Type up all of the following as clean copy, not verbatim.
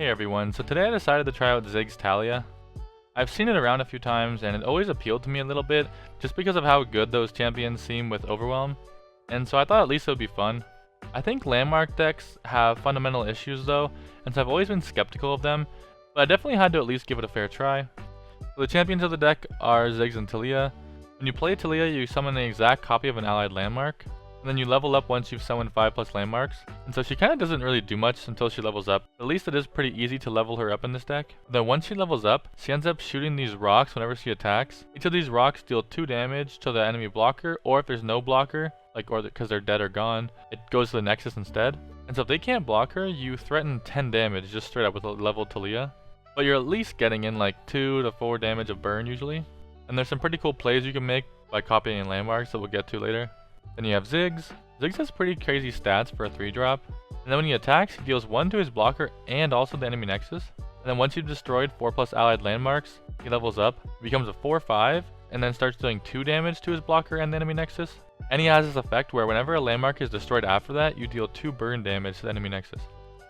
Hey everyone, so today I decided to try out Ziggs TALIYAH. I've seen it around a few times and it always appealed to me a little bit just because of how good those champions seem with Overwhelm, and so I thought at least it would be fun. I think landmark decks have fundamental issues though, and so I've always been skeptical of them, but I definitely had to at least give it a fair try. So the champions of the deck are Ziggs and TALIYAH. When you play TALIYAH, you summon the exact copy of an allied landmark, and then you level up once you've summoned 5+ landmarks, and so she kinda doesn't really do much until she levels up. At least it is pretty easy to level her up in this deck. Then once she levels up, she ends up shooting these rocks whenever she attacks. Each of these rocks deal 2 damage to the enemy blocker, or if there's no blocker, because they're dead or gone, it goes to the Nexus instead. And so if they can't block her, you threaten 10 damage just straight up with a leveled TALIYAH. But you're at least getting in like 2 to 4 damage of burn usually. And there's some pretty cool plays you can make by copying landmarks that we'll get to later. Then you have Ziggs. Ziggs has pretty crazy stats for a 3-drop. And then when he attacks, he deals 1 to his blocker and also the enemy Nexus. And then once you've destroyed 4+ allied landmarks, he levels up, becomes a 4/5, and then starts doing 2 damage to his blocker and the enemy Nexus. And he has this effect where whenever a landmark is destroyed after that, you deal 2 burn damage to the enemy Nexus.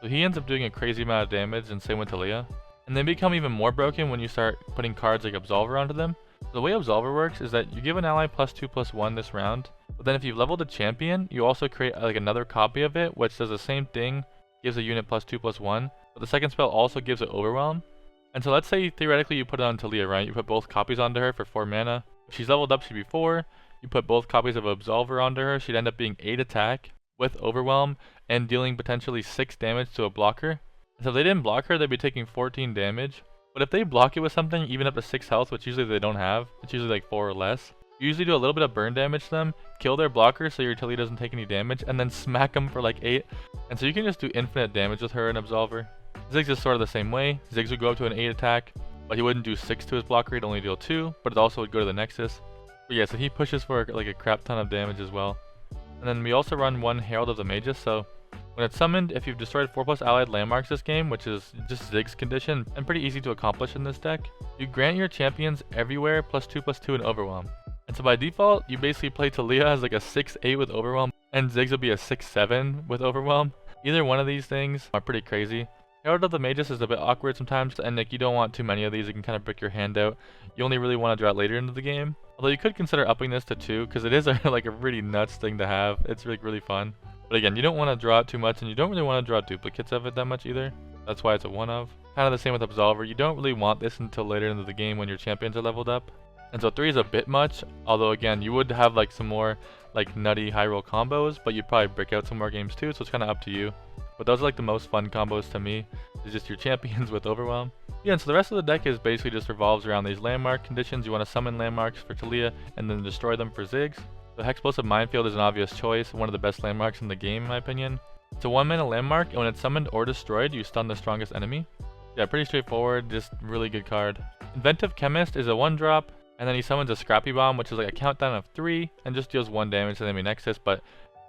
So he ends up doing a crazy amount of damage, and same with TALIYAH. And they become even more broken when you start putting cards like Absolver onto them. The way Absolver works is that you give an ally +2/+1 this round, but then if you've leveled a champion, you also create like another copy of it, which does the same thing, gives a unit +2/+1, but the second spell also gives it Overwhelm. And so let's say theoretically you put it on TALIYAH, right? You put both copies onto her for 4 mana. If she's leveled up, she'd be 4. You put both copies of Absolver onto her, she'd end up being 8 attack with Overwhelm and dealing potentially 6 damage to a blocker. And so if they didn't block her, they'd be taking 14 damage. But if they block it with something, even up to 6 health, which usually they don't have, it's usually like 4 or less, you usually do a little bit of burn damage to them, kill their blocker so your TALIYAH doesn't take any damage, and then smack them for like 8. And so you can just do infinite damage with her and Absolver. Ziggs is sort of the same way. Ziggs would go up to an 8 attack, but he wouldn't do 6 to his blocker, he'd only deal 2, but it also would go to the Nexus. But yeah, so he pushes for like a crap ton of damage as well. And then we also run 1 Herald of the Mages, so when it's summoned, if you've destroyed 4+ allied landmarks this game, which is just Ziggs condition and pretty easy to accomplish in this deck, you grant your champions everywhere +2/+2 in Overwhelm. And so by default, you basically play TALIYAH as like a 6/8 with Overwhelm, and Ziggs will be a 6/7 with Overwhelm. Either one of these things are pretty crazy. Herald of the Mages is a bit awkward sometimes, and like you don't want too many of these, it can kind of break your hand out. You only really want to draw it later into the game. Although you could consider upping this to 2, because it is like a really nuts thing to have. It's like really fun. But again, you don't want to draw it too much, and you don't really want to draw duplicates of it that much either. That's why it's a 1 of. Kind of the same with Absolver. You don't really want this until later into the game when your champions are leveled up. And so 3 is a bit much, although again, you would have like some more like nutty high roll combos, but you'd probably break out some more games too, so it's kind of up to you. But those are like the most fun combos to me, is just your champions with Overwhelm. Yeah, and so the rest of the deck is basically just revolves around these landmark conditions. You want to summon landmarks for TALIYAH and then destroy them for Ziggs. The Hexplosive Minefield is an obvious choice, one of the best landmarks in the game in my opinion. It's a 1-mana landmark, and when it's summoned or destroyed, you stun the strongest enemy. Yeah, pretty straightforward, just really good card. Inventive Chemist is a 1-drop, and then he summons a Scrappy Bomb, which is like a countdown of 3, and just deals 1 damage to the enemy Nexus, but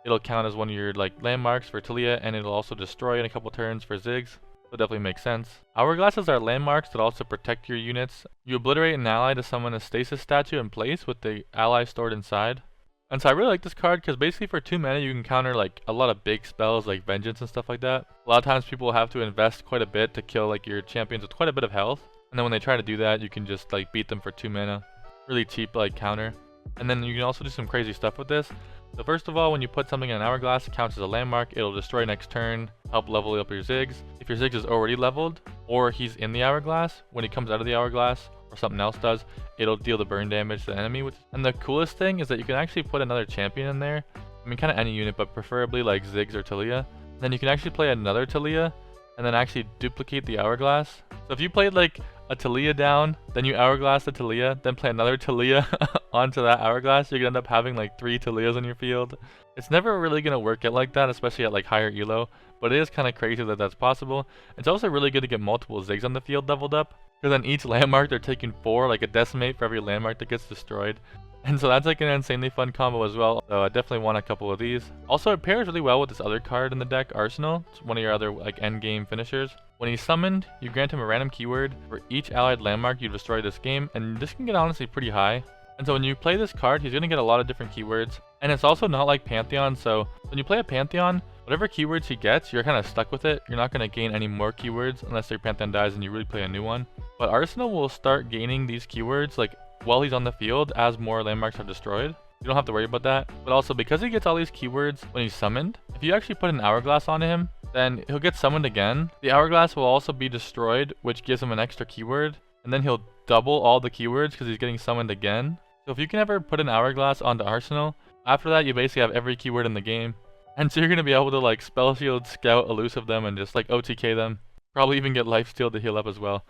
it'll count as one of your like landmarks for TALIYAH, and it'll also destroy in a couple turns for Ziggs. So definitely makes sense. Hourglasses are landmarks that also protect your units. You obliterate an ally to summon a stasis statue in place with the ally stored inside. And so I really like this card because basically for 2 mana you can counter like a lot of big spells like Vengeance and stuff like that. A lot of times people will have to invest quite a bit to kill like your champions with quite a bit of health. And then when they try to do that, you can just like beat them for 2 mana. Really cheap like counter. And then you can also do some crazy stuff with this. So first of all, when you put something in an hourglass, it counts as a landmark. It'll destroy next turn, help level up your Ziggs. If your Ziggs is already leveled, or he's in the hourglass, when he comes out of the hourglass, or something else does, it'll deal the burn damage to the enemy. And the coolest thing is that you can actually put another champion in there. I mean, kind of any unit, but preferably like Ziggs or TALIYAH. Then you can actually play another TALIYAH, and then actually duplicate the hourglass. So if you played like a TALIYAH down, then you hourglass the TALIYAH, then play another TALIYAH onto that hourglass, you're gonna end up having like 3 TALIYAHs on your field. It's never really gonna work out like that, especially at like higher elo, but it is kind of crazy that that's possible. It's also really good to get multiple Ziggs on the field leveled up, because on each landmark they're taking 4, like a decimate for every landmark that gets destroyed. And so that's like an insanely fun combo as well, so I definitely want a couple of these. Also, it pairs really well with this other card in the deck, Arsenal. It's one of your other like end game finishers. When he's summoned, you grant him a random keyword for each allied landmark you destroy this game, and this can get honestly pretty high. And so when you play this card, he's going to get a lot of different keywords. And it's also not like Pantheon, so when you play a Pantheon, Whatever keywords he gets, you're kind of stuck with it. You're not going to gain any more keywords unless your Pantheon dies and you really play a new one. But Arsenal will start gaining these keywords like while he's on the field as more landmarks are destroyed. You don't have to worry about that. But also because he gets all these keywords when he's summoned, if you actually put an hourglass on him, then he'll get summoned again. The hourglass will also be destroyed, which gives him an extra keyword. And then he'll double all the keywords because he's getting summoned again. So if you can ever put an hourglass onto Arsenal, after that you basically have every keyword in the game. And so you're going to be able to like spell shield, scout, elusive them, and just like OTK them. Probably even get lifesteal to heal up as well.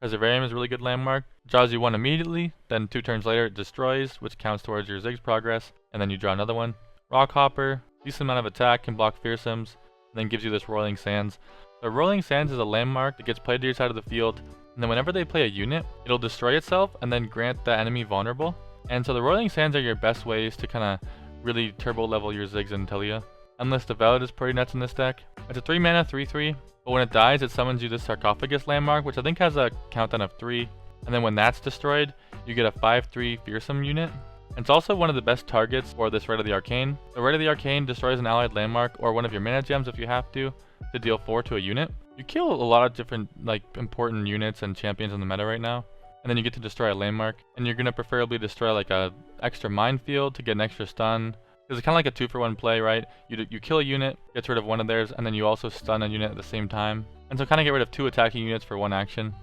Preservarium is a really good landmark. Draws you one immediately, then 2 turns later it destroys, which counts towards your Ziggs progress, and then you draw another one. Rockhopper, decent amount of attack, can block fearsomes, and then gives you this Rolling Sands. The Rolling Sands is a landmark that gets played to your side of the field, and then whenever they play a unit, it'll destroy itself and then grant the enemy vulnerable. And so the Rolling Sands are your best ways to kind of really turbo level your Ziggs and TALIYAH. Endless Devout is pretty nuts in this deck. It's a 3 mana 3/3, but when it dies it summons you this Sarcophagus landmark, which I think has a countdown of 3, and then when that's destroyed, you get a 5/3 fearsome unit. It's also one of the best targets for this Rite of the Arcane. The Rite of the Arcane destroys an allied landmark or one of your mana gems if you have to deal 4 to a unit. You kill a lot of different like important units and champions in the meta right now, and then you get to destroy a landmark, and you're gonna preferably destroy like a extra minefield to get an extra stun. Because it's kind of like a 2-for-1 play, right? You kill a unit, gets rid of one of theirs, and then you also stun a unit at the same time. And so kind of get rid of 2 attacking units for 1 action,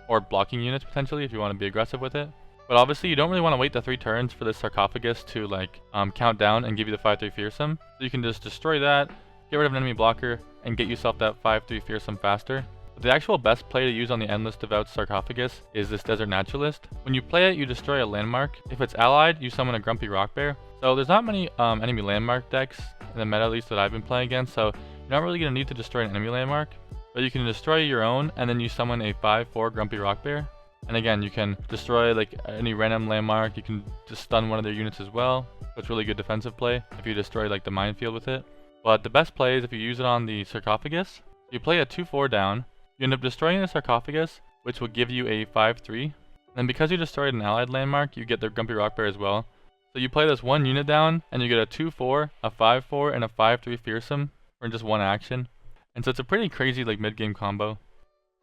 or blocking units potentially if you want to be aggressive with it. But obviously you don't really want to wait the 3 turns for this Sarcophagus to like count down and give you the 5/3 fearsome. So you can just destroy that, get rid of an enemy blocker, and get yourself that 5/3 fearsome faster. But the actual best play to use on the Endless Devout Sarcophagus is this Desert Naturalist. When you play it, you destroy a landmark. If it's allied, you summon a Grumpy Rock Bear. So there's not many enemy landmark decks in the meta, at least that I've been playing against, so you're not really going to need to destroy an enemy landmark. But you can destroy your own, and then you summon a 5/4 Grumpy Rock Bear. And again, you can destroy like any random landmark. You can just stun one of their units as well. So it's really good defensive play if you destroy like the minefield with it. But the best play is if you use it on the Sarcophagus. You play a 2/4 down. You end up destroying the Sarcophagus, which will give you a 5/3. And because you destroyed an allied landmark, you get their Grumpy Rock Bear as well. So you play this 1 unit down, and you get a 2/4, a 5/4, and a 5/3 fearsome for just 1 action. And so it's a pretty crazy like mid-game combo.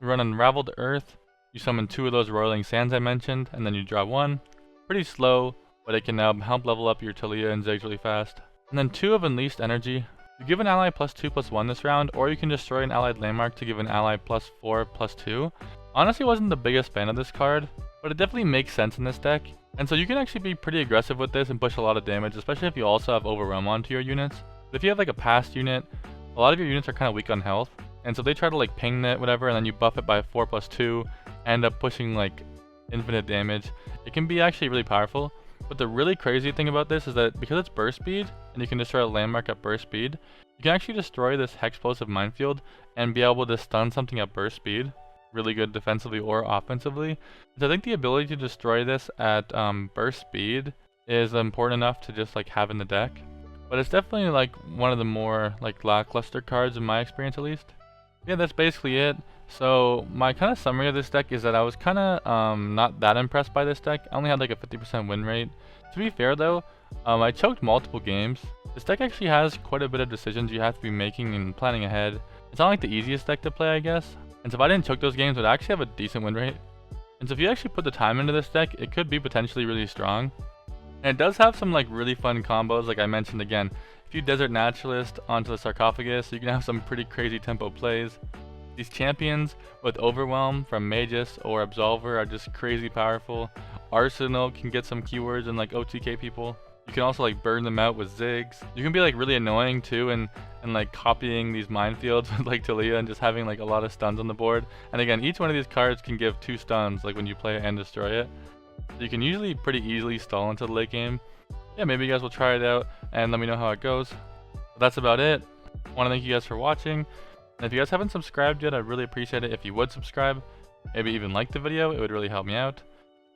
You run Unraveled Earth, you summon 2 of those Rolling Sands I mentioned, and then you draw 1. Pretty slow, but it can help level up your TALIYAH and Ziggs really fast. And then 2 of Unleashed Energy. You give an ally +2/+1 this round, or you can destroy an allied landmark to give an ally +4/+2. Honestly, wasn't the biggest fan of this card, but it definitely makes sense in this deck. And so you can actually be pretty aggressive with this and push a lot of damage, especially if you also have Overwhelm onto your units. But if you have like a past unit, a lot of your units are kind of weak on health, and so they try to like ping it, whatever, and then you buff it by 4/2, end up pushing like infinite damage. It can be actually really powerful. But the really crazy thing about this is that because it's burst speed, and you can destroy a landmark at burst speed, you can actually destroy this Hexplosive minefield and be able to stun something at burst speed. Really good defensively or offensively. So I think the ability to destroy this at burst speed is important enough to just like have in the deck. But it's definitely like one of the more like lackluster cards in my experience at least. Yeah, that's basically it. So my kind of summary of this deck is that I was kind of not that impressed by this deck. I only had like a 50% win rate. To be fair though, I choked multiple games. This deck actually has quite a bit of decisions you have to be making and planning ahead. It's not like the easiest deck to play, I guess. And so if I didn't choke those games, it would actually have a decent win rate. And so if you actually put the time into this deck, it could be potentially really strong. And it does have some like really fun combos, like I mentioned again. If you Desert Naturalist onto the Sarcophagus, you can have some pretty crazy tempo plays. These champions with Overwhelm from Magus or Absolver are just crazy powerful. Arsenal can get some keywords and like OTK people. You can also like burn them out with Ziggs. You can be like really annoying too and like copying these minefields with like TALIYAH and just having like a lot of stuns on the board. And again, each one of these cards can give 2 stuns like when you play it and destroy it. So you can usually pretty easily stall into the late game. Yeah, maybe you guys will try it out and let me know how it goes. But that's about it. I want to thank you guys for watching. And if you guys haven't subscribed yet, I'd really appreciate it if you would subscribe. Maybe even like the video, it would really help me out.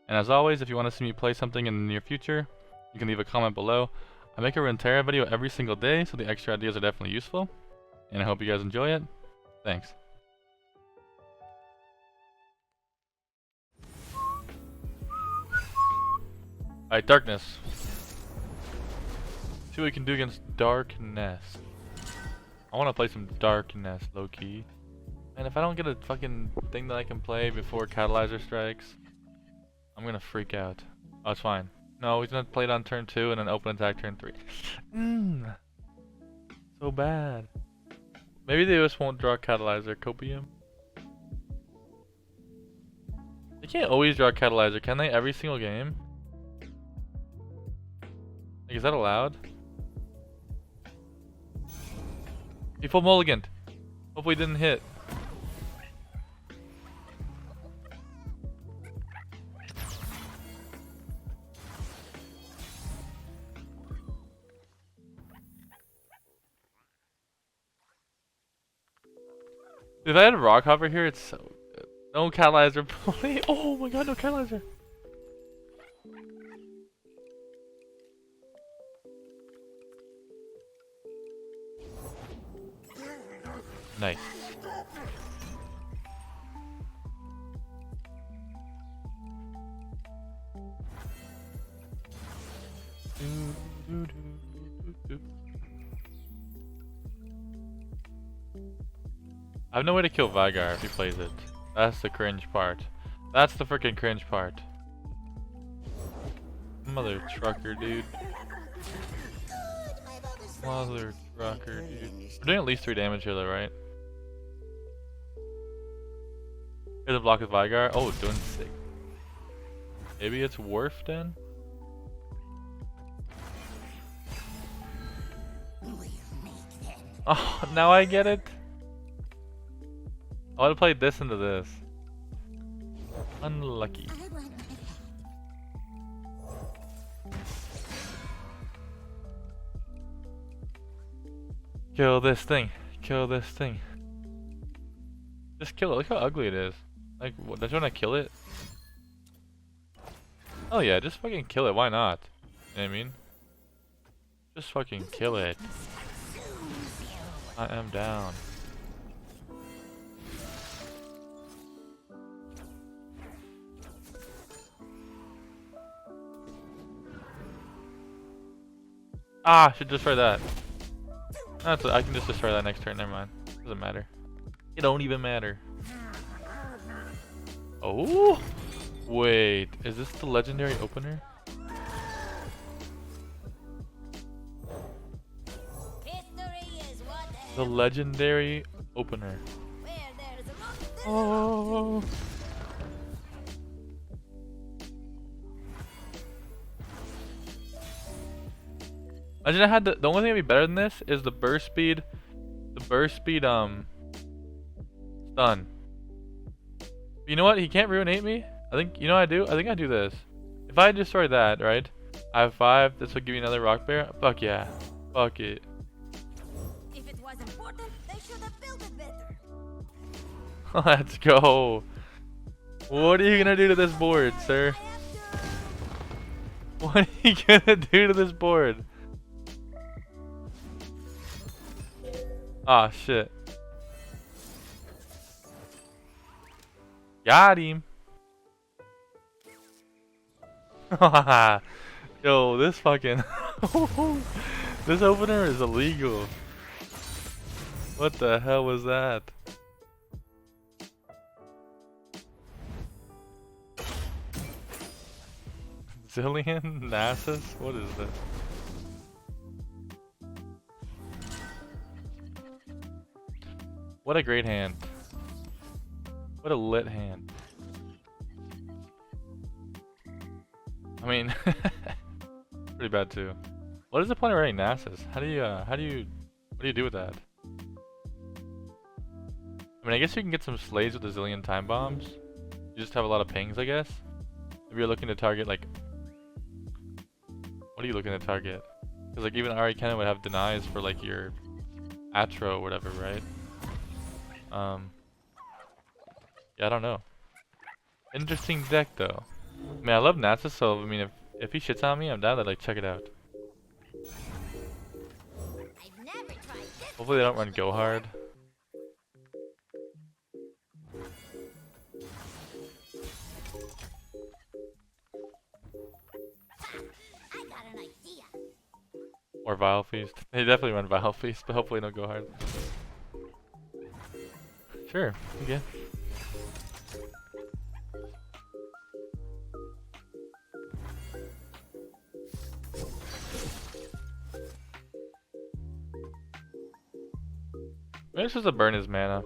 And as always, if you want to see me play something in the near future, you can leave a comment below. I make a Runeterra video every single day, so the extra ideas are definitely useful. And I hope you guys enjoy it. Thanks. Alright, Darkness. See what we can do against Darkness. I want to play some darkness, low key. And if I don't get a fucking thing that I can play before Catalyzer strikes, I'm gonna freak out. Oh, it's fine. No, he's gonna play it on turn 2 and then open attack turn 3. So bad. Maybe they just won't draw Catalyzer. Copium. They can't always draw Catalyzer, can they? Every single game? Like, is that allowed? He full mulliganed. Hopefully he didn't hit. If I had a rock hopper here, it's so good. No Catalyzer, please. Oh my god, no Catalyzer. Nice. I have no way to kill Vygar if he plays it. That's the cringe part. That's the freaking cringe part. Mother trucker, dude. Mother trucker, dude. We're doing at least 3 damage here though, right? Here's a block with Vygar. Oh, doing sick. Maybe it's Worf then? Oh, now I get it. I would have played this into this. Unlucky. Kill this thing. Kill this thing. Just kill it. Look how ugly it is. Like, what, don't you want to kill it? Oh yeah, just fucking kill it. Why not? You know what I mean? Just fucking kill it. I am down. Ah, should destroy that. That's I can just destroy that next turn. Never mind. Doesn't matter. It don't even matter. Oh, wait. Is this the legendary opener? The legendary opener. Oh. Imagine I had the only thing that'd be better than this is the burst speed. The burst speed stun. You know what? He can't ruinate me. I think you know what I do? I think I do this. If I destroy that, right? I have 5, this will give you another rock bear. Fuck yeah. Fuck it. If it was important, they should have built it better. Let's go. What are you gonna do to this board, sir? What are you gonna do to this board? Ah, shit. Got him. Yo, this fucking this opener is illegal. What the hell was that? Zilean? Nasus? What is this? What a great hand. What a lit hand. I mean, pretty bad too. What is the point of writing Nasus? What do you do with that? I mean, I guess you can get some slays with the Zilean time bombs. You just have a lot of pings, I guess. If you're looking to target, like, what are you looking to target? Because like even Ahri Kennen would have denies for like your Atro or whatever, right? Yeah, I don't know. Interesting deck though. I mean, I love Nasus, so I mean, if he shits on me, I'm down to like check it out. Hopefully they don't run go hard. Or Vile Feast. They definitely run Vile Feast, but hopefully no go hard. Sure. Okay. Maybe it's just to burn his mana.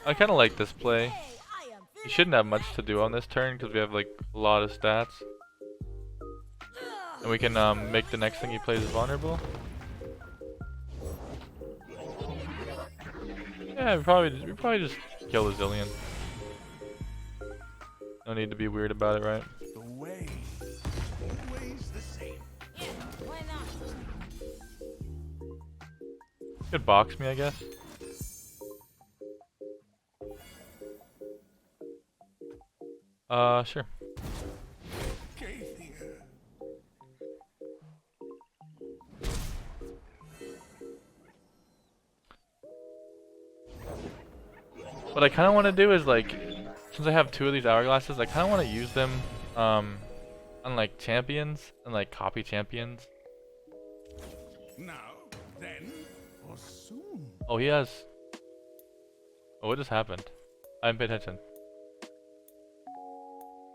I kind of like this play. You shouldn't have much to do on this turn because we have like a lot of stats. And we can make the next thing he plays vulnerable. Yeah, we probably just kill the Zilean. No need to be weird about it, right? The way, always the same. Yeah, why not? Could box me, I guess. Sure. What I kind of want to do is like, since I have 2 of these hourglasses, I kind of want to use them on like champions and like copy champions. Now, then, or soon. Oh, he has. Oh, what just happened? I didn't pay attention.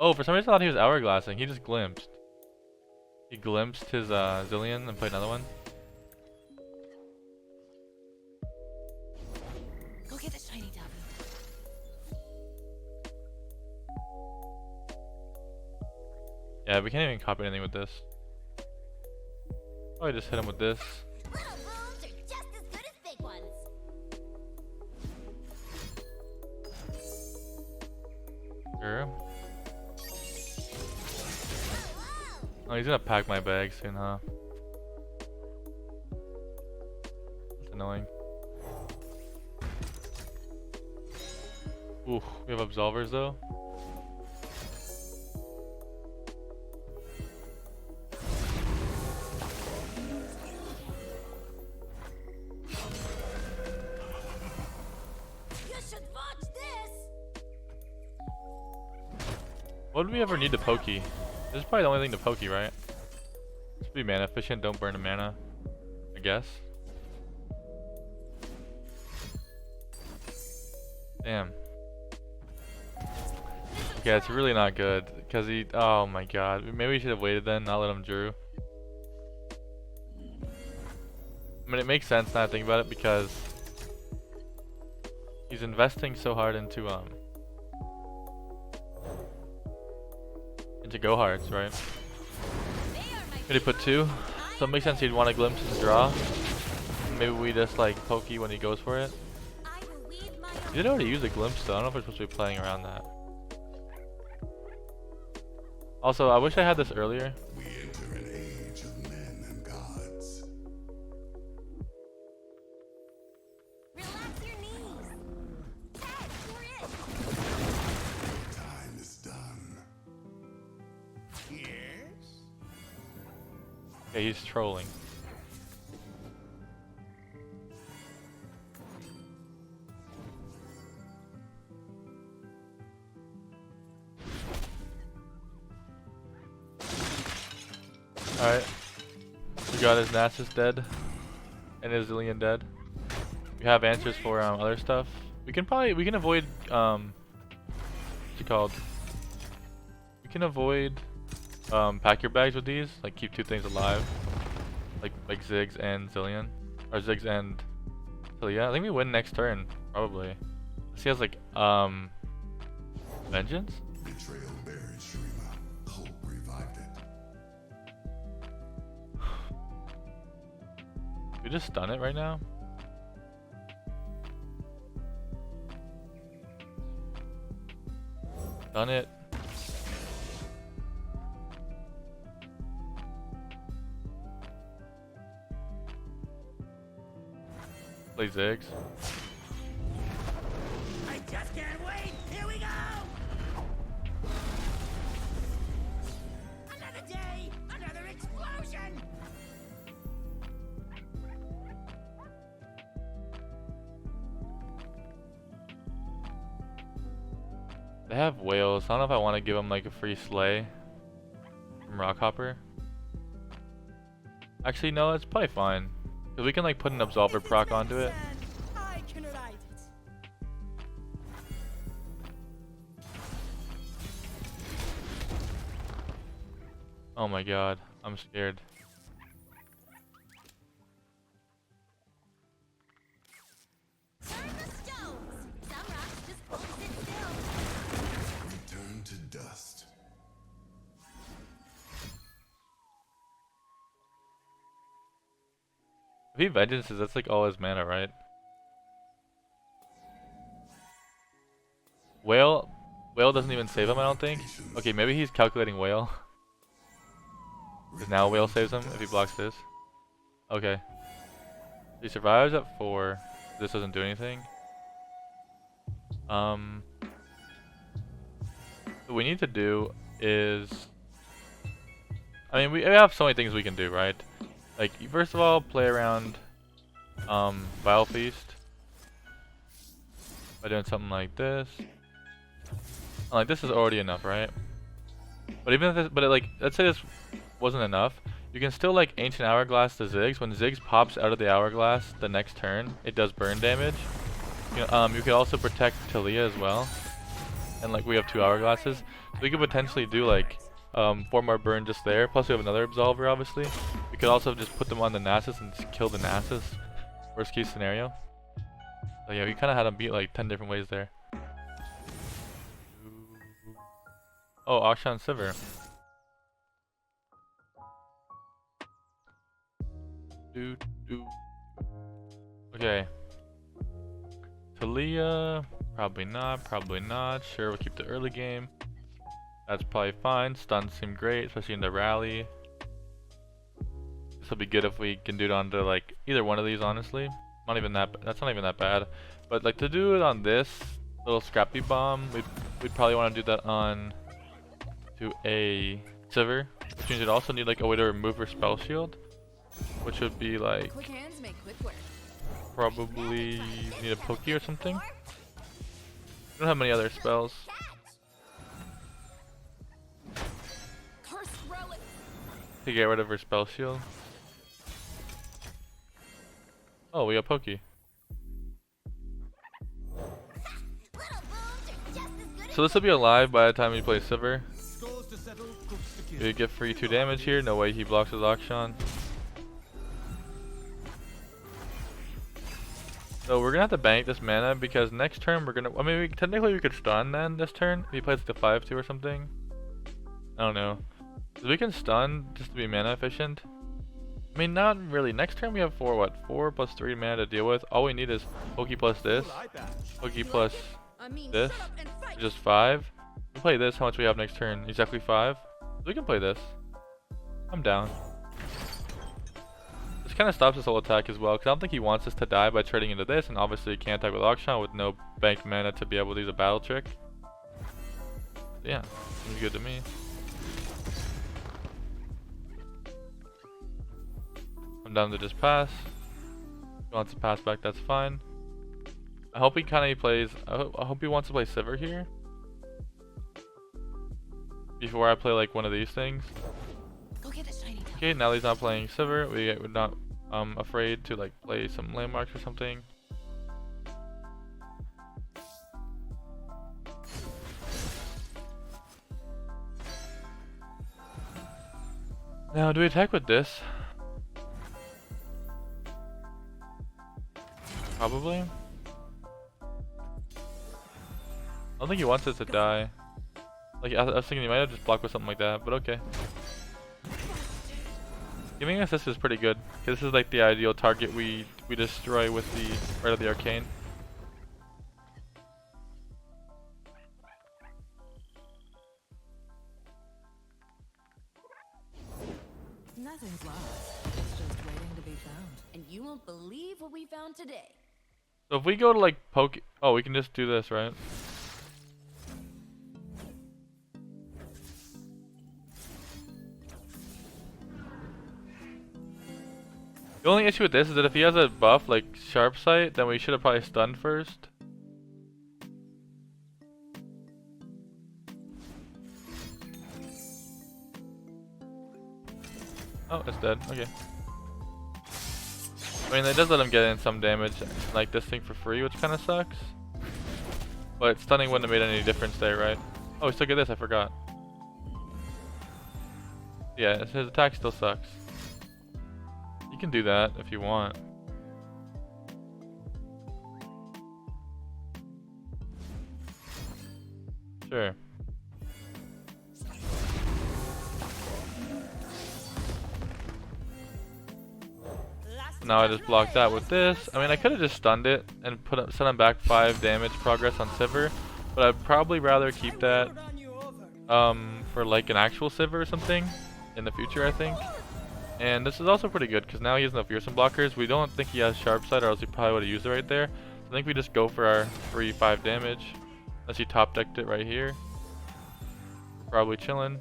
Oh, for some reason I thought he was hourglassing. He just glimpsed. He glimpsed his Zilean and played another one. Go get the shiny W. Yeah, we can't even copy anything with this. Probably just hit him with this. Little bones are just as good as big ones. Sure. Oh, he's gonna pack my bag soon, huh? That's annoying. Ooh, we have absolvers though. You should watch this. What do we ever need to pokey? This is probably the only thing to pokey, right? Just be mana efficient, don't burn a mana, I guess. Damn. Okay, it's really not good because he. Oh my god. Maybe we should have waited then, not let him drew. I mean, it makes sense now I think about it because he's investing so hard into go hards, right? Could he put 2? So it makes sense he'd want to glimpse and draw. Maybe we just like pokey when he goes for it. I will weave my He didn't already use a glimpse though. I don't know if we're supposed to be playing around that. Also, I wish I had this earlier. We enter an age of men and gods. Relax your knees. Ted, you're it. Time is done. Yes? Okay, he's trolling. Alright. We got his Nasus dead. And his Zilean dead. We have answers for other stuff. We can avoid what's it called? We can avoid pack your bags with these, like keep 2 things alive. Like Ziggs and Zilean. Or Ziggs and TALIYAH. I think we win next turn, probably. He has like Vengeance? Betrayal buried Shurima. Hope revived it. We just stun it right now? Stun it. Play Ziggs. I just can't wait. Here we go. Another day, another explosion. They have whales. I don't know if I want to give them like a free slay from Rockhopper. Actually, no, it's probably fine. Because we can like put an Absolver proc onto it. I can write it. Oh my god, I'm scared. Turn the stones. Some rocks just won't sit still. Return to dust. If he vengeances, that's like all his mana, right? Whale doesn't even save him, I don't think. Okay, maybe he's calculating whale. Because now whale saves him if he blocks this. Okay. He survives at 4. This doesn't do anything. What we need to do is, I mean, we have so many things we can do, right? Like, first of all, play around Vile Feast by doing something like this. Like, this is already enough, right? But even if this, like, let's say this wasn't enough, you can still like Ancient Hourglass to Ziggs. When Ziggs pops out of the Hourglass the next turn, it does burn damage. You could also protect TALIYah as well. And like, we have 2 Hourglasses. So we could potentially do like 4 more burn just there. Plus we have another Absolver, obviously. We could also just put them on the Nasus and just kill the Nasus. Worst case scenario. So yeah, we kind of had them beat like 10 different ways there. Oh, Akshan Sivir. Okay. TALIYah, probably not. Sure, we'll keep the early game. That's probably fine. Stuns seem great, especially in the rally. This will be good if we can do it onto like either one of these, honestly. Not even that, that's not even that bad. But like to do it on this little scrappy bomb, we'd probably want to do that on to a Sivir, which means you'd also need like a way to remove her spell shield. Which would be like, Quick hands make quick work. probably need a Pokey or something. I don't have many other spells. Cursed relic. To get rid of her spell shield. Oh, we got Pokey. Little booms are just as good So this will be alive by the time we play Sivir. Scores to settle, cooks to kill. We get free 2 damage here. No way he blocks with Akshan. So we're gonna have to bank this mana because next turn we're gonna. I mean, technically we could stun then this turn if he plays the 5-2 or something. I don't know. So we can stun just to be mana efficient. I mean, not really. Next turn we have 4 plus 3 mana to deal with. All we need is Pokey plus this, Pokey plus I mean, this, shut up and fight. just 5. We play this. How much we have next turn? Exactly 5. So we can play this. I'm down. This kind of stops this whole attack as well, because I don't think he wants us to die by trading into this, and obviously he can't attack with Akshan with no banked mana to be able to use a battle trick. So yeah, seems good to me. I'm down to just pass. If he wants to pass back, that's fine. I hope he kind of plays. I hope he wants to play Sivir here before I play like one of these things. Go get the shiny town. Okay, now he's not playing Sivir. We're not afraid to like play some landmarks or something. Now, do we attack with this? Probably. I don't think he wants us to die. Like, I was thinking he might have just blocked with something like that, but okay. Giving us this is pretty good, because this is like the ideal target we destroy with the Rite of the Arcane. Nothing's lost. It's just waiting to be found. And you won't believe what we found today. So if we go to like poke, oh, we can just do this, right? The only issue with this is that if he has a buff like Sharp Sight, then we should have probably stunned first. Oh, it's dead. Okay. I mean, it does let him get in some damage, like this thing for free, which kind of sucks. But stunning wouldn't have made any difference there, right? Oh, still get this. I forgot. Yeah, his attack still sucks. You can do that if you want. Sure. Now I just blocked that with this. I mean, I could have just stunned it and sent him back 5 damage progress on Sivir, but I'd probably rather keep that for like an actual Sivir or something in the future, I think. And this is also pretty good because now he has no fearsome blockers. We don't think he has sharp side, or else he probably would have used it right there. So I think we just go for our free 5 damage. Unless he top decked it right here. Probably chilling.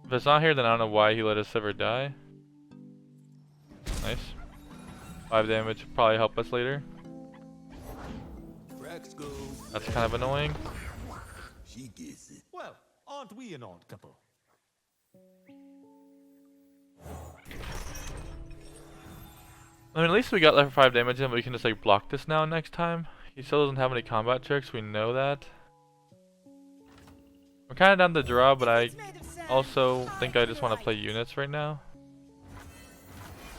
If it's not here, then I don't know why he let his Sivir die. Nice. 5 damage probably help us later. That's kind of annoying. She gets it. Well, aren't we an odd couple? I mean, at least we got level 5 damage in, but we can just like block this now next time. He still doesn't have any combat tricks, we know that. I'm kind of down to draw, but I also think I just want to play units right now.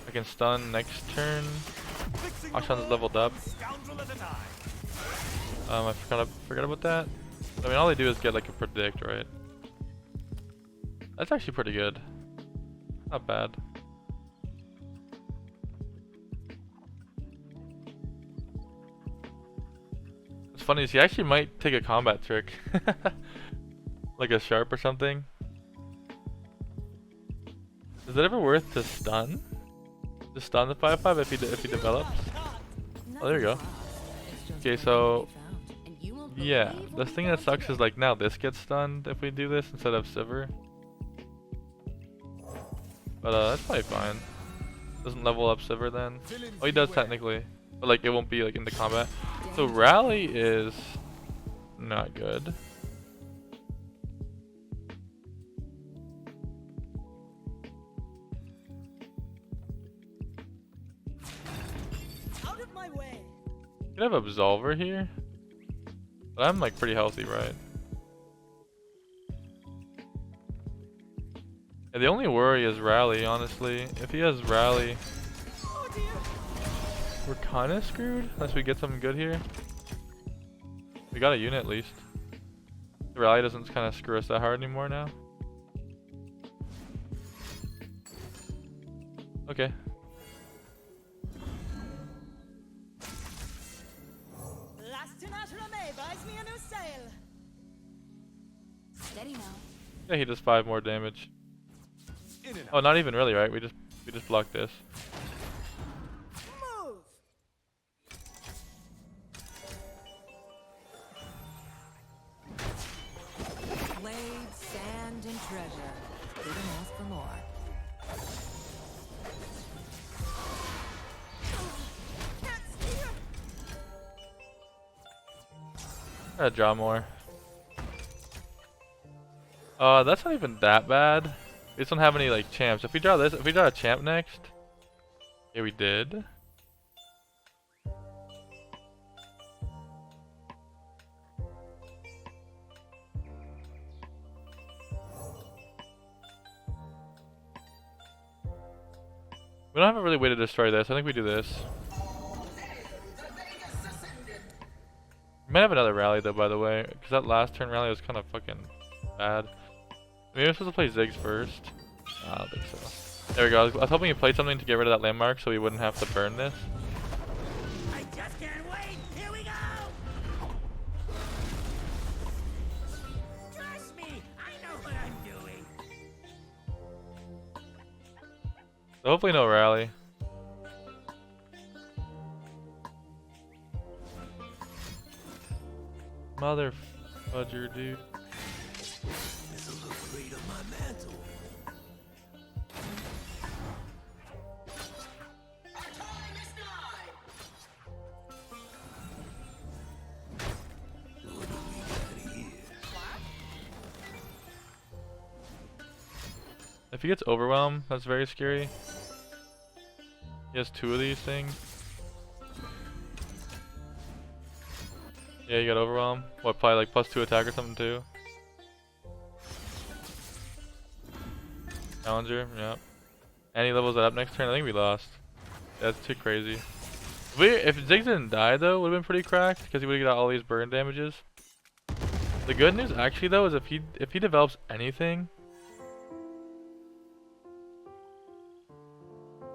I can stun next turn. Akshan's leveled up. I forgot about that. I mean, all they do is get like a predict, right? That's actually pretty good. Not bad. What's funny is he actually might take a combat trick. Like a sharp or something. Is it ever worth to stun? Just stun the 5/5 if he develops? Oh, there you go. Okay, so yeah, the thing that sucks is like now this gets stunned if we do this instead of Sivir. But that's probably fine. Doesn't level up Sivir then. Oh, he does technically, but like it won't be like in the combat. So rally is not good. Could have Absolver here, but I'm like pretty healthy, right? Yeah, the only worry is rally, honestly. If he has rally, we're kind of screwed unless we get something good here. We got a unit at least. The rally doesn't kind of screw us that hard anymore now. Okay. Steady now. Yeah, he does 5 more damage. Oh, not even really, right? We just blocked this. Blades, sand, and treasure. Couldn't ask for more. Gotta draw more. That's not even that bad. We just don't have any like champs. If we draw this, if we draw a champ next, yeah, we did. We don't have a really way to destroy this. I think we do this. We might have another rally though, by the way, because that last turn rally was kind of fucking bad. Maybe I'm supposed to play Ziggs first. I don't think so. There we go. I was hoping you played something to get rid of that landmark so we wouldn't have to burn this. I just can't wait. Here we go. Trust me, I know what I'm doing. So hopefully no rally. Mother fudger, dude. This'll look great on my mantle. What do we if he gets overwhelmed, that's very scary. He has 2 of these things. Yeah, you got overwhelmed. What, probably like +2 attack or something too? Challenger, yep. And he levels that up next turn. I think we lost. That's too crazy. If Ziggs didn't die though, would have been pretty cracked because he would have got all these burn damages. The good news actually though is if he develops anything,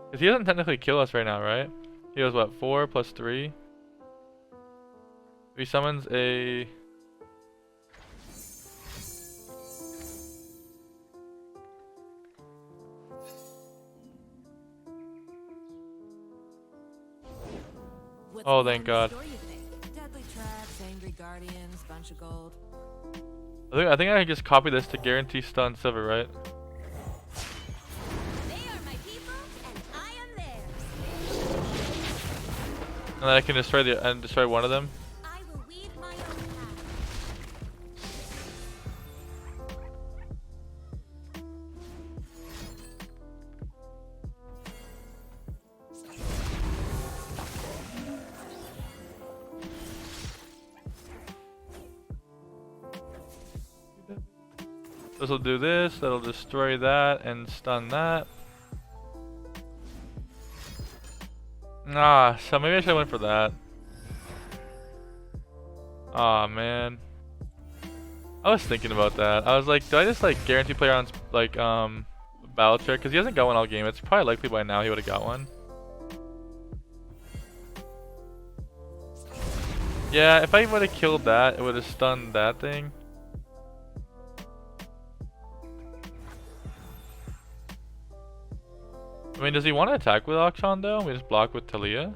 because he doesn't technically kill us right now, right? He goes what, 4 + 3? If he summons a What's Oh, the thank final God. story, you think? Deadly traps, angry guardians, bunch of gold. I think I can just copy this to guarantee stun Sivir, right? They are my people, and I am theirs. And then I can destroy one of them. I will weave my own path. This will do this, that'll destroy that and stun that. Nah, so maybe I should have went for that. Aw, man. I was thinking about that. I was like, do I just like guarantee player on like battle trick? Because he hasn't got one all game. It's probably likely by now he would have got one. Yeah, if I would have killed that, it would have stunned that thing. I mean, does he want to attack with Akshan though? We just block with TALIYAH.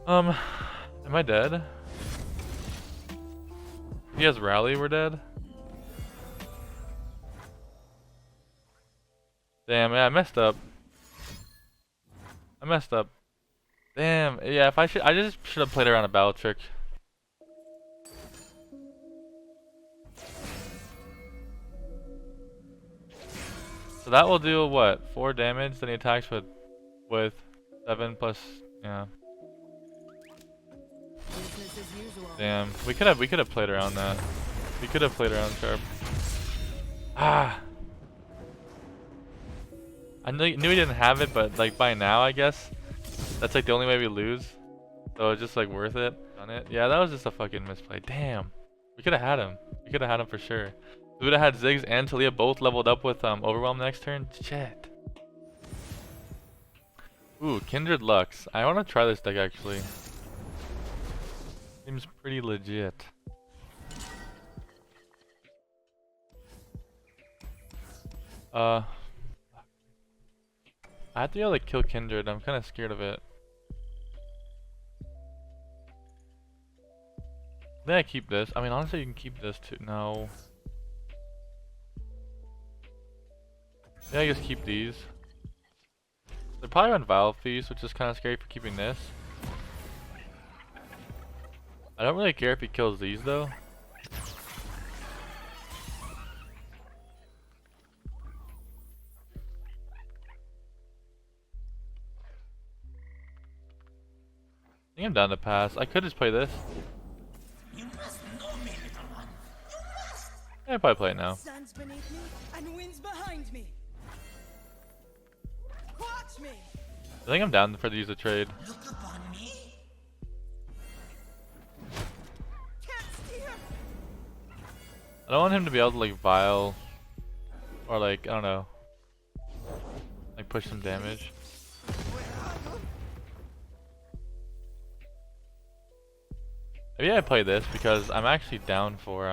Am I dead? He has rally, we're dead. Damn, yeah, I messed up. Damn, yeah, I just should have played around a battle trick. So that will do what? 4 damage, then he attacks with 7 plus, yeah. Business as usual. Damn, we could have played around that. We could have played around sharp. Ah. I knew he didn't have it, but like by now I guess that's like the only way we lose. So it's just like worth it. On it. Yeah, that was just a fucking misplay. Damn. We could have had him. We could have had him for sure. We would have had Ziggs and TALIYAH both leveled up with Overwhelm next turn. Shit. Ooh, Kindred Lux. I want to try this deck actually. Seems pretty legit. I have to be able to kill Kindred. I'm kind of scared of it. Then I keep this. I mean, honestly, you can keep this too. No. Yeah, I just keep these. They probably run Vile Feast, which is kind of scary for keeping this. I don't really care if he kills these though. I think I'm down to pass. I could just play this. You must know me, little one. You must. I'll probably play it now. Sun's beneath me and winds behind me. Watch me. I think I'm down for to use a trade. Look upon me. Can't steer. I don't want him to be able to like Vile or like, I don't know, like push some damage. Maybe I play this because I'm actually down for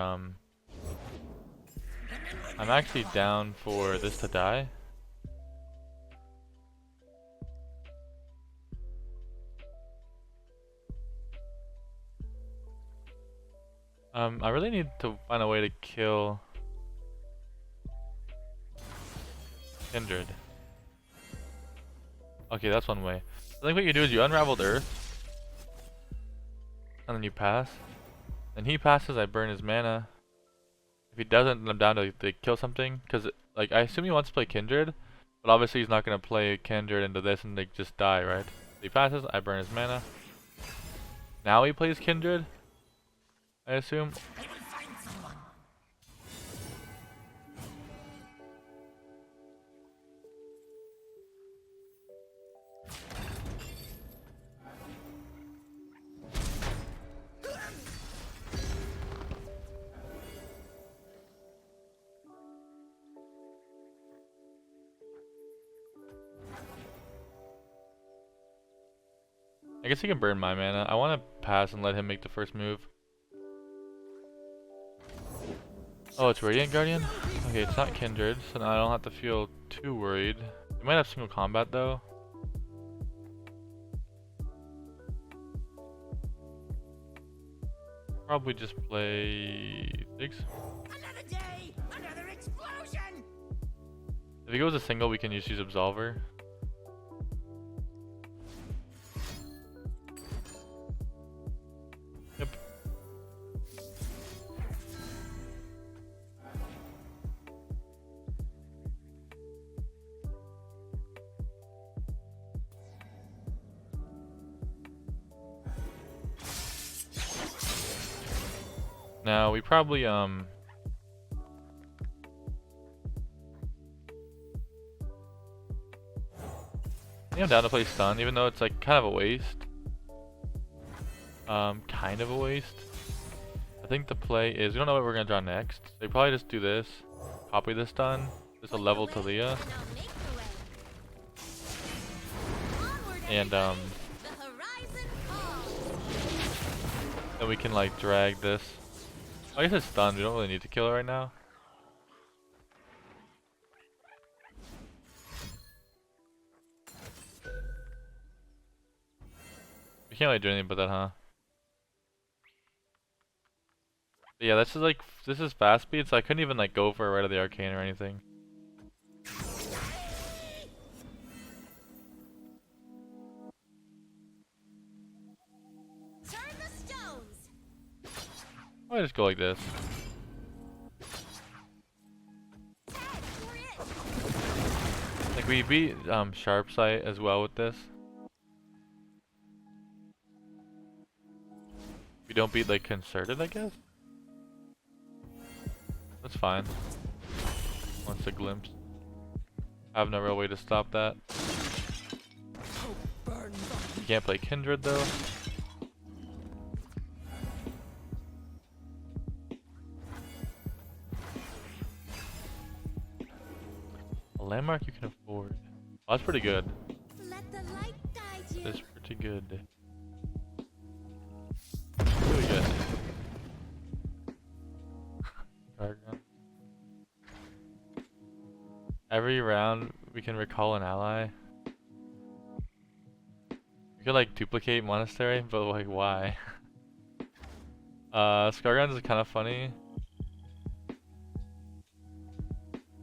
this to die. I really need to find a way to kill Kindred. Okay, that's one way. I think what you do is you unraveled Earth, and then you pass. Then he passes, I burn his mana. If he doesn't, then I'm down to kill something. Because, like, I assume he wants to play Kindred, but obviously he's not going to play Kindred into this and they just die, right? So he passes, I burn his mana. Now he plays Kindred, I assume. I guess he can burn my mana. I want to pass and let him make the first move. Oh, it's Radiant Guardian? Okay, it's not Kindred, so now I don't have to feel too worried. We might have single combat though. Probably just play Ziggs. Another day, another explosion. If he goes a single, we can just use Absolver. Yep. Now we probably I think I'm down to play stun, even though it's like kind of a waste. Kind of a waste. I think the play is we don't know what we're gonna draw next. So we probably just do this, copy the stun, just a level TALIYah, And I'll make the way. Onward, and everybody. The horizon falls. then we can like drag this. I guess it's stunned. We don't really need to kill it right now. We can't really do anything but that, huh? But yeah, this is like this is fast speed, so I couldn't even like go for a Right of the Arcane or anything. Turn the stones. I just go like this. Tag, grit. Like we beat Sharp Sight as well with this. We don't beat like Concerted, I guess. That's fine. Once a glimpse. I have no real way to stop that. You can't play Kindred though. A landmark you can afford. Oh, that's pretty good. Let the light guide you. That is pretty good. Really good. Gargan. Every round we can recall an ally. We could like duplicate Monastery, but like why? Scarguns is kind of funny.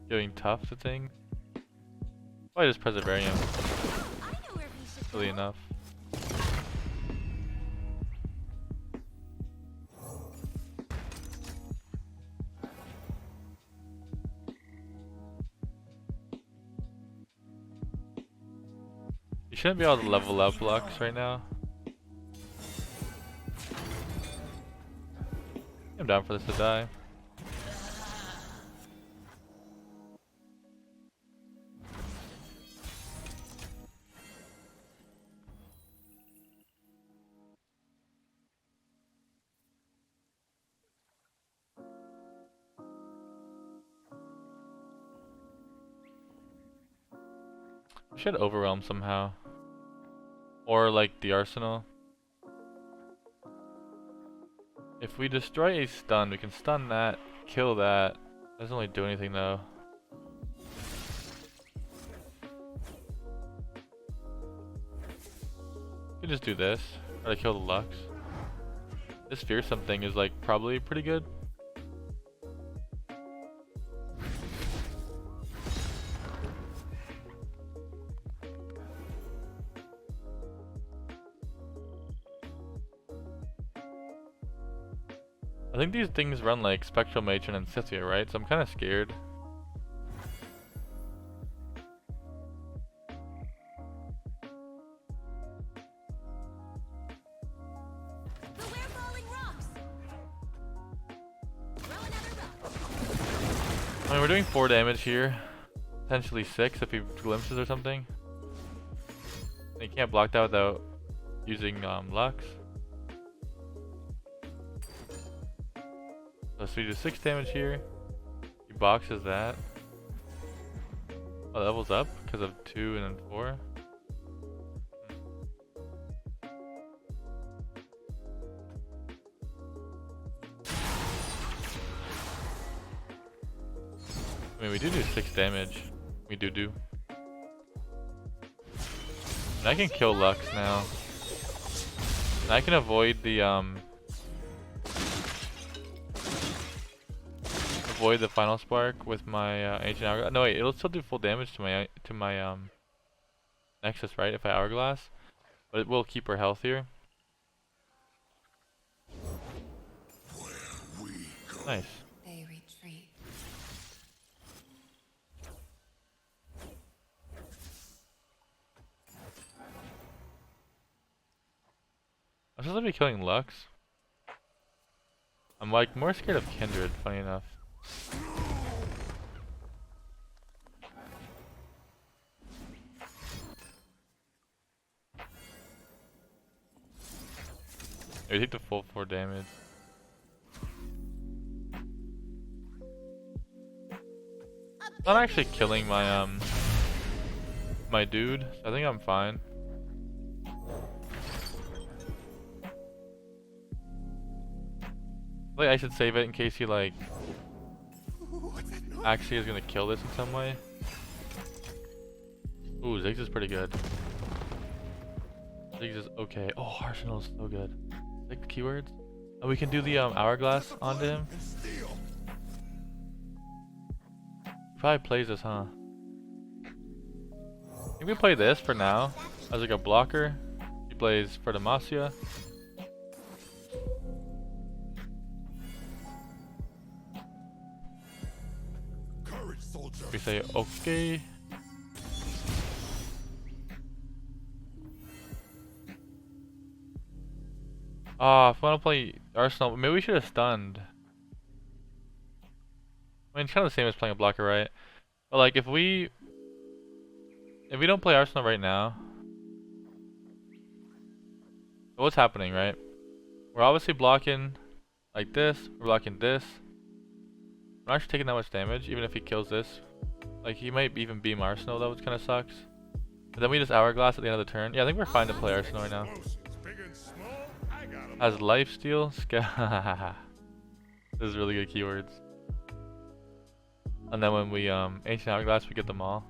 Doing tough to things. Probably just Preservarium, I know where we should silly go. enough. You shouldn't be able to level up Lux right now. I'm down for this to die. We should overwhelm somehow. Or like the arsenal. If we destroy a stun, we can stun that, kill that. Doesn't really do anything though. We can just do this. Try to kill the Lux. This fearsome thing is like probably pretty good. I think these things run like Spectral Matron and Sivir, right? So I'm kind of scared. Beware falling rocks. Throw another rock. I mean, we're doing 4 damage here. Potentially 6 if he glimpses or something. And you can't block that without using Lux. So we do 6 damage here. He boxes that. Oh, levels up because of 2 and then 4. I mean, we do 6 damage. We do. And I can kill Lux now. And I can avoid the final spark with my ancient hourglass. No wait, it'll still do full damage to my Nexus, right? If I hourglass, but it will keep her health here. Nice. They retreat. I'm supposed to be killing Lux. I'm like more scared of Kindred, funny enough. We take the full 4 damage. Not actually killing my my dude, so I think I'm fine. Like I should save it in case he like actually is gonna kill this in some way. Ooh, Ziggs is pretty good. Ziggs is okay. Oh, Arsenal is so good. Like keywords. Oh, we can do the hourglass onto him. He probably plays this, huh? I think we play this for now as like a blocker. He plays for Demacia. Courage, soldier. We say okay. Ah, if I want to play Arsenal, maybe we should have stunned. I mean, it's kind of the same as playing a blocker, right? But like, if we don't play Arsenal right now, what's happening, right? We're obviously blocking like this. We're blocking this. I'm not actually taking that much damage, even if he kills this. Like, he might even beam Arsenal, though, which kind of sucks. But then we just hourglass at the end of the turn. Yeah, I think we're fine to play Arsenal right now. Big and small, I got 'em. Has lifesteal. This is really good keywords. And then when we ancient hourglass, we get them all.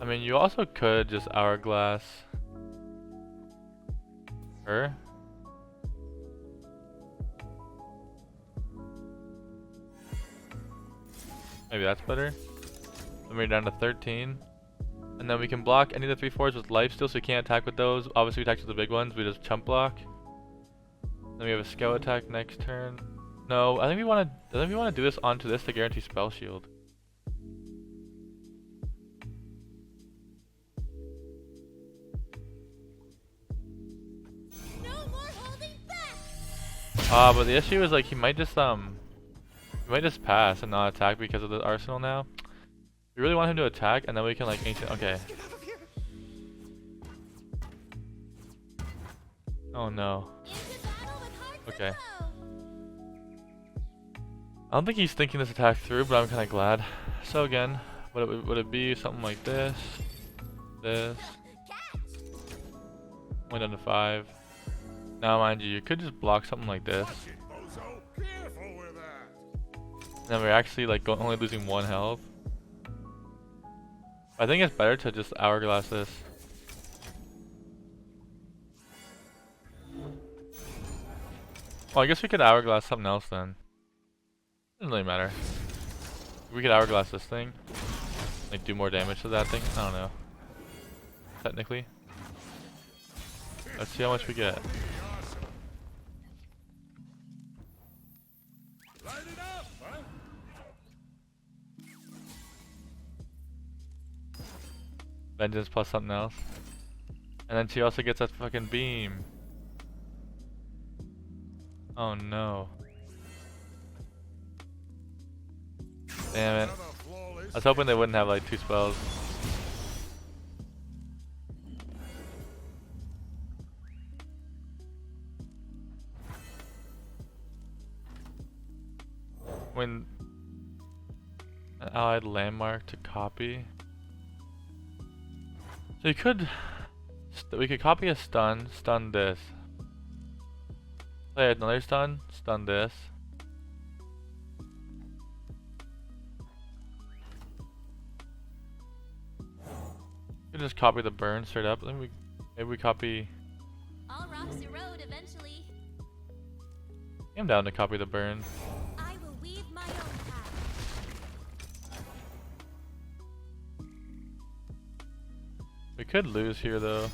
I mean, you also could just hourglass her. Maybe that's better. Then we're down to 13. And then we can block any of the 3/4s with lifesteal, so we can't attack with those. Obviously, we attack with the big ones. We just chump block. Then we have a scout attack next turn. No, I think we want to do this onto this to guarantee spell shield. No more holding back. But the issue is like he might just pass and not attack because of the arsenal now. We really want him to attack, and then we can like ancient. Okay. Oh no. Into battle with hearts Okay. aglow. I don't think he's thinking this attack through, but I'm kind of glad. So again, would it be something like this, this? Catch. Went down to 5. Now, mind you, you could just block something like this, Watch it, bozo. Careful with that. and then we're actually like only losing 1 health. I think it's better to just hourglass this. Well, I guess we could hourglass something else then. Doesn't really matter. We could hourglass this thing, like do more damage to that thing. I don't know. technically. Let's see how much we get. Vengeance plus something else. And then she also gets that fucking beam. Oh no. Damn it. I was hoping they wouldn't have like 2 spells. When an allied landmark to copy. So you could, we could copy a stun, stun this. Play another stun, stun this. You could just copy the burn straight up. Then maybe we copy. All rocks erode eventually. I'm down to copy the burn. I will weave my own path. We could lose here though.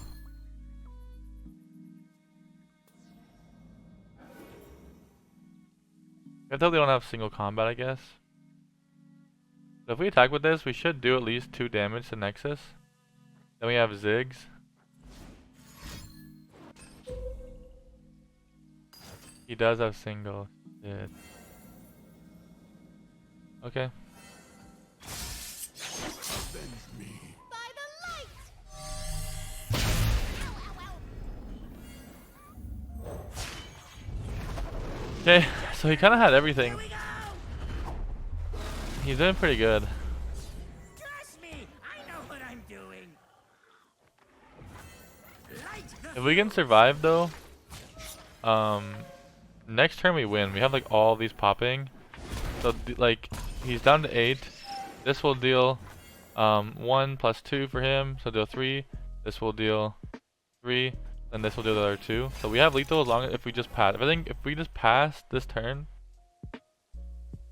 I thought they don't have single combat, I guess. So if we attack with this, we should do at least 2 damage to Nexus. Then we have Ziggs. He does have single. Shit. Okay. By the light! Okay, so he kind of had everything. He's doing pretty good. Trust me, I know what I'm doing. If we can survive though, next turn we win. We have like all these popping. So like he's down to 8. This will deal 1 plus 2 for him, so deal 3. This will deal 3, and this will deal the other 2. So we have lethal as long as if we just pass. I think if we just pass this turn,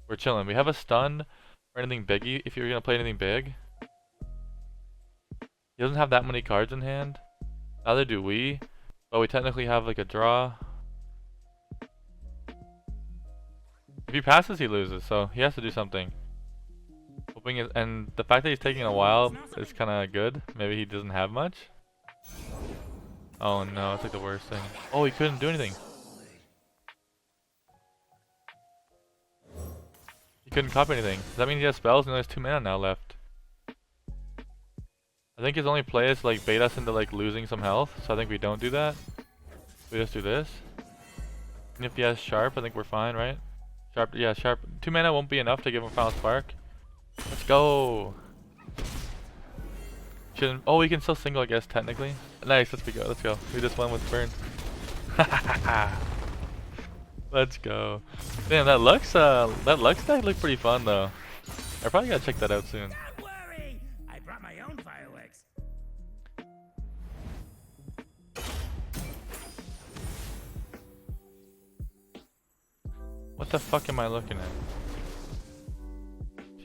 we're chilling. We have a stun or anything biggie if you're gonna play anything big. He doesn't have that many cards in hand. Neither do we, but we technically have like a draw. If he passes, he loses, so he has to do something. Hoping it, and the fact that he's taking a while is kind of good. Maybe he doesn't have much. Oh no, it's like the worst thing. Oh, he couldn't do anything. He couldn't copy anything. Does that mean he has spells and he has 2 mana now left? I think his only play is to like bait us into like losing some health, so I think we don't do that. We just do this. And if he has sharp, I think we're fine, right? Sharp, yeah, sharp. 2 mana won't be enough to give him final spark. Let's go. Shouldn't. Oh, we can still single, I guess, technically. Nice. Let's go. Let's go. We just won with burn. Let's go. Damn, that Lux deck looked pretty fun though. I probably gotta check that out soon. Don't worry, I brought my own fireworks. What the fuck am I looking at?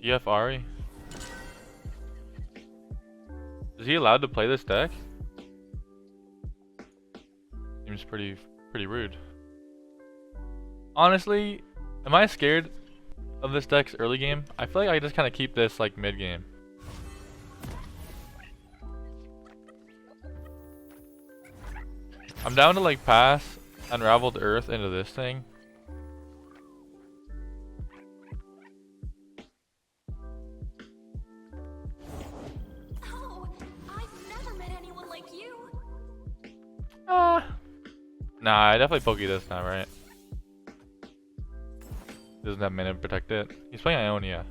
TF Ahri? Is he allowed to play this deck? Seems pretty rude. Honestly, am I scared of this deck's early game? I feel like I just kind of keep this like mid game. I'm down to like pass Unraveled Earth into this thing. Oh, I've never met anyone like you. Nah, I definitely pokey this now, right? Doesn't have mana to protect it. He's playing Ionia.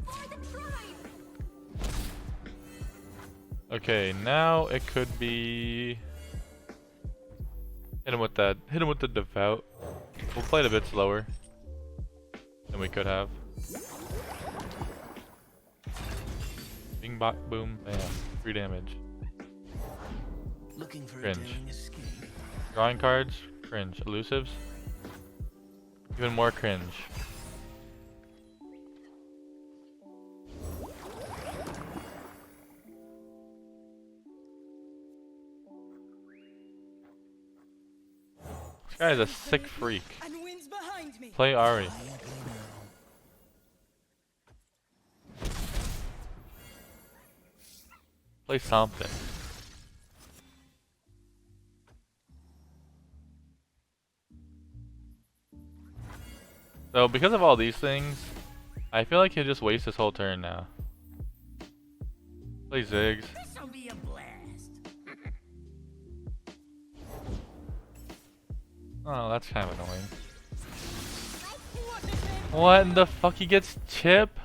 For the tribe. Okay, now it could be. Hit him with that. Hit him with the devout. We'll play it a bit slower than we could have. Bing bop boom bam. 3 damage. Looking for Cringe. a daring escape. Drawing cards. Cringe. Elusives. Even more cringe. This guy is a sick freak. And wins behind me. Play Ahri. Play something. So because of all these things, I feel like he'll just waste his whole turn now. Play Ziggs. This'll be a blast. Oh, that's kind of annoying. What in the fuck? He gets chip?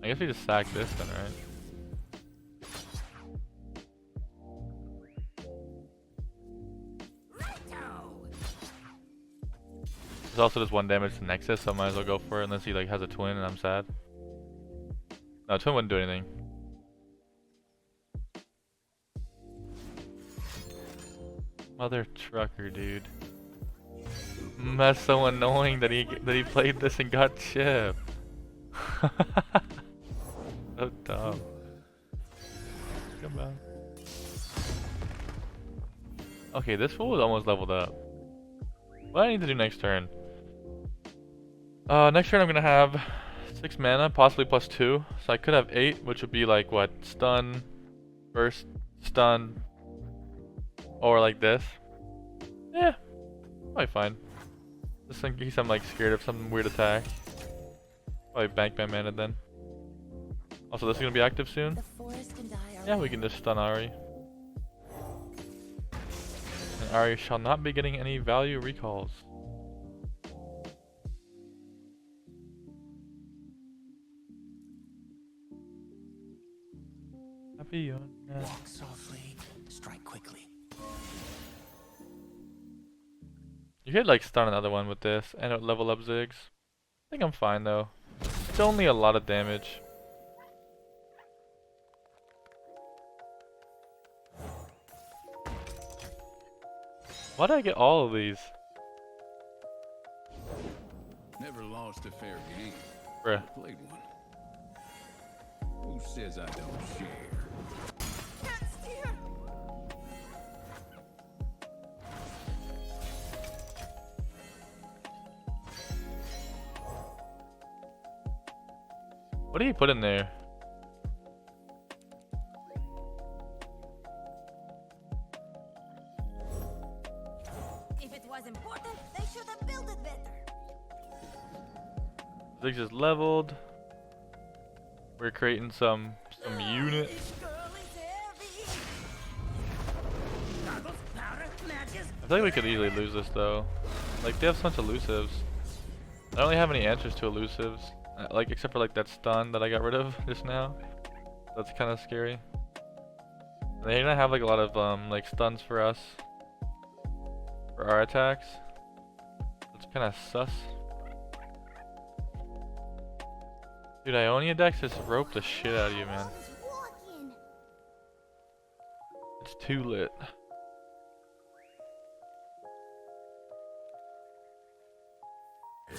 I guess we just sack this then, right? There's also just 1 damage to Nexus, so I might as well go for it unless he like has a twin and I'm sad. No, twin wouldn't do anything. Mother trucker, dude. That's so annoying that he played this and got chip. So dumb. Come on. Okay, this fool is almost leveled up. What do I need to do next turn? Next turn I'm gonna have 6 mana, possibly +2. So I could have 8, which would be like what? Stun, burst, stun, or like this. Yeah, probably fine. Just in case I'm like scared of some weird attack. Probably bank my mana then. Also, this is gonna be active soon. The forest can die Yeah, we can just stun Ahri. And Ahri shall not be getting any value recalls. Happy on that. Walk softly, strike quickly. You could like stun another one with this and level up Ziggs. I think I'm fine though. It's only a lot of damage. Why did I get all of these? Never lost a fair game. Bruh. Played one. Who says I don't share? Can't steer. What did he put in there? If it was important, they should have built it better. Ziggs is leveled. We're creating some unit. This girl is heavy. Goggles, powder, matches. I feel like we could easily lose this though. Like they have such elusives. I don't really have any answers to elusives. Like except for like that stun that I got rid of just now. That's kind of scary. And they're gonna have like a lot of like stuns for us. For our attacks. It's kind of sus. Dude, Ionia decks just rope the shit out of you, man. Who's walking? It's too lit.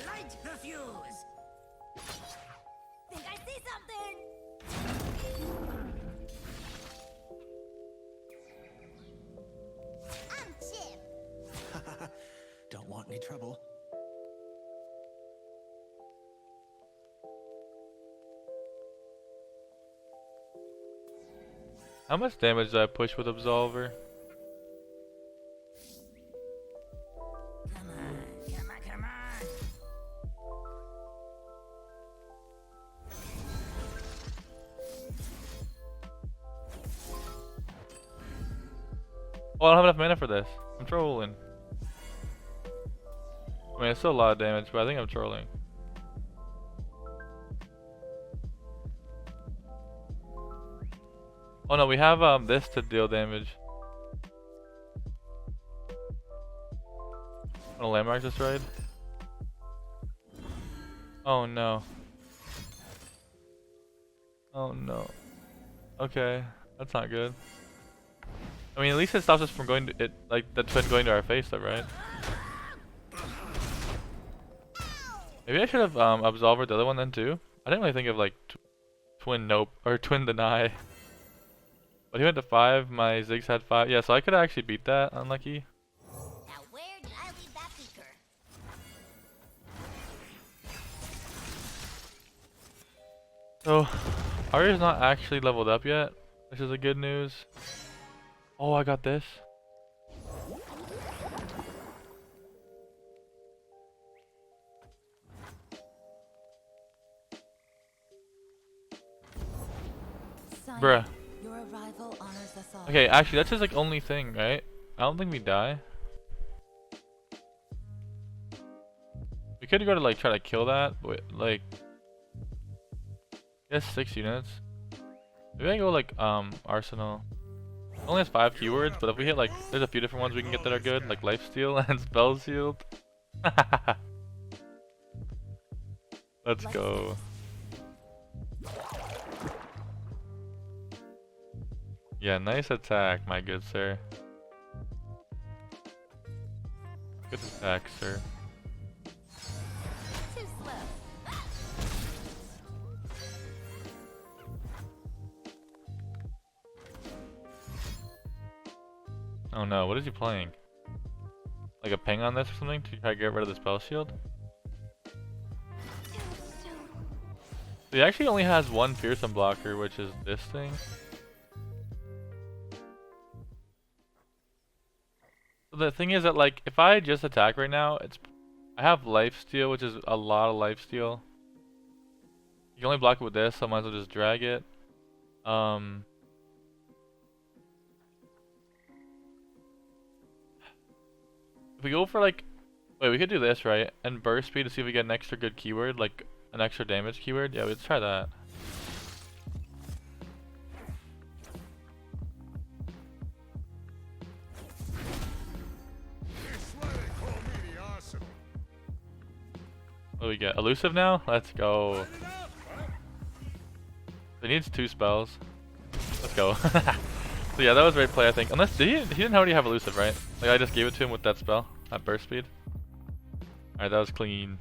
Light the fuse. Think I see something. I'm Chip. Don't want any trouble. How much damage did I push with Absolver? Come on, come on, come on. Oh, I don't have enough mana for this. I'm trolling. I mean, it's still a lot of damage, but I think I'm trolling. Oh no, we have this to deal damage. Oh, landmark destroyed. Oh no. Oh no. Okay, that's not good. I mean, at least it stops us from going to it, like the twin going to our face, though, right? Maybe I should have absolved the other one then too. I didn't really think of like twin nope or twin deny. But he went to 5, my Ziggs had 5. Yeah, so I could actually beat that, unlucky. Now where did I leave that beaker? So, Ahri's not actually leveled up yet, which is a good news. Oh, I got this. Son, Bruh. your arrival honors us all. Okay, actually, that's his like only thing, right? I don't think we die. We could go to like try to kill that, but like, he has 6 units. Maybe I go like Arsenal. It only has 5 keywords, but if we hit like, there's a few different ones we can get that are good, like lifesteal and spell shield. Let's go. Yeah, nice attack, my good sir. Good attack, sir. Too slow. Oh no, what is he playing? Like a ping on this or something to try to get rid of the spell shield? Too soon. He actually only has one fearsome blocker, which is this thing. So the thing is that like if I just attack right now, I have lifesteal, which is a lot of lifesteal. You can only block it with this, so I might as well just drag it. If we go for like, wait, we could do this, right? And burst speed to see if we get an extra good keyword, like an extra damage keyword. Yeah, let's try that. What do we get? Elusive now? Let's go. It needs 2 spells. Let's go. So yeah, that was great play, I think. Unless he didn't already have elusive, right? Like I just gave it to him with that spell at burst speed. Alright, that was clean.